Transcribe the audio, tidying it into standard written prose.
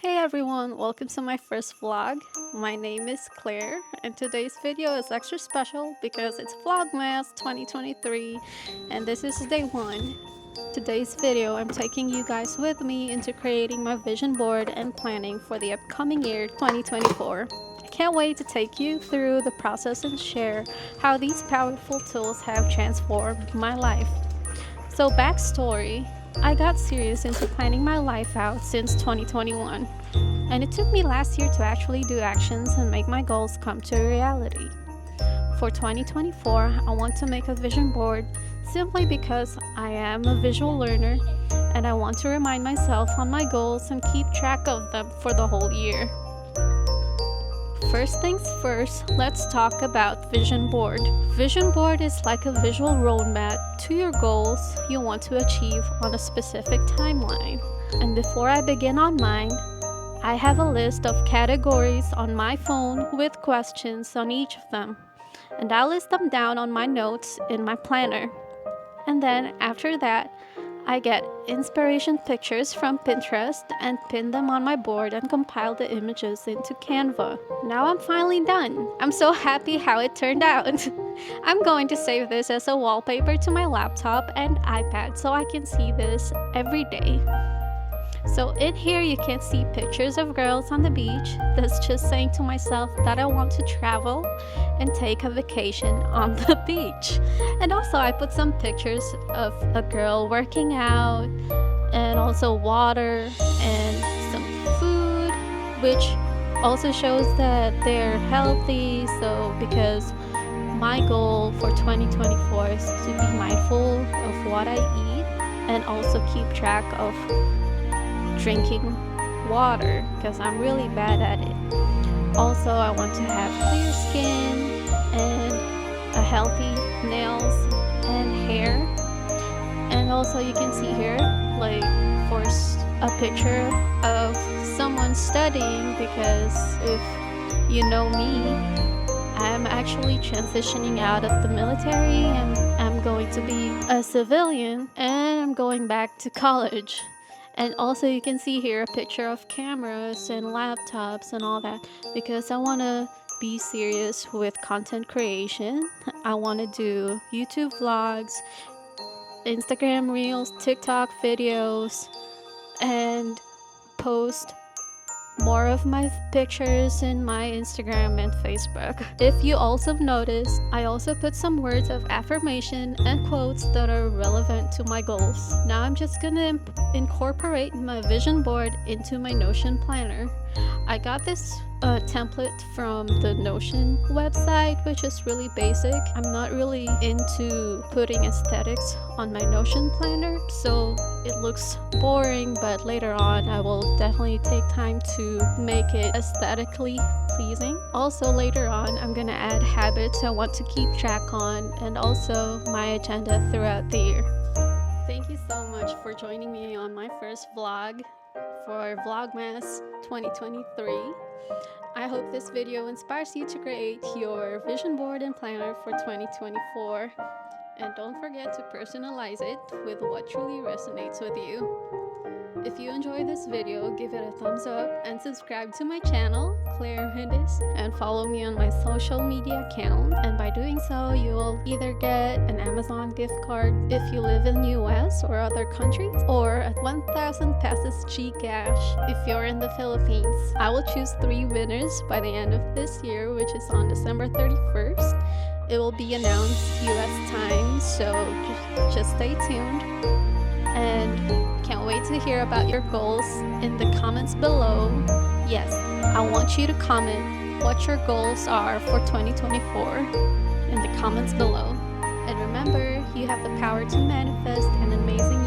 Hey everyone, welcome to my first vlog. My name is Claire and today's video is extra special because it's Vlogmas 2023 and this is day one. Today's video I'm taking you guys with me into creating my vision board and planning for the upcoming year 2024. I can't wait to take you through the process and share how these powerful tools have transformed my life. So backstory, I got serious into planning my life out since 2021, and it took me last year to actually do actions and make my goals come to reality. For 2024, I want to make a vision board simply because I am a visual learner and I want to remind myself on my goals and keep track of them for the whole year. First things first, let's talk about vision board. Vision board is like a visual roadmap to your goals you want to achieve on a specific timeline. And before I begin on mine, I have a list of categories on my phone with questions on each of them. And I'll list them down on my notes in my planner. And then after that, I get inspiration pictures from Pinterest and pin them on my board and compile the images into Canva. Now I'm finally done. I'm so happy how it turned out. I'm going to save this as a wallpaper to my laptop and iPad so I can see this every day. So in here you can see pictures of girls on the beach. That's just saying to myself that I want to travel and take a vacation on the beach. And also I put some pictures of a girl working out and also water and some food, which also shows that they're healthy. So because my goal for 2024 is to be mindful of what I eat and also keep track of drinking water because I'm really bad at it. Also, I want to have clear skin and a healthy nails and hair. And also you can see here like a picture of someone studying, because if you know me, I'm actually transitioning out of the military and I'm going to be a civilian and I'm going back to college. And also you can see here a picture of cameras and laptops and all that because I want to be serious with content creation. I want to do YouTube vlogs, Instagram reels, TikTok videos, and post more of my pictures in my Instagram and Facebook. If you also noticed, I also put some words of affirmation and quotes that are relevant to my goals. Now I'm just gonna incorporate my vision board into my Notion planner. I got this template from the Notion website, which is really basic. I'm not really into putting aesthetics on my Notion planner, so it looks boring, but later on I will definitely take time to make it aesthetically pleasing. Also later on I'm gonna add habits I want to keep track on and also my agenda throughout the year. Thank you so much for joining me on my first vlog for Vlogmas 2023. I hope this video inspires you to create your vision board and planner for 2024. And don't forget to personalize it with what truly resonates with you. If you enjoyed this video, give it a thumbs up and subscribe to my channel, Claire Hindis, and follow me on my social media account. And by doing so, you'll either get an Amazon gift card if you live in the US or other countries, or a 1,000 pesos Gcash if you're in the Philippines. I will choose 3 winners by the end of this year, which is on December 31st. It will be announced US time, so just stay tuned. And can't wait to hear about your goals in the comments below. Yes, I want you to comment what your goals are for 2024 in the comments below. And remember, you have the power to manifest an amazing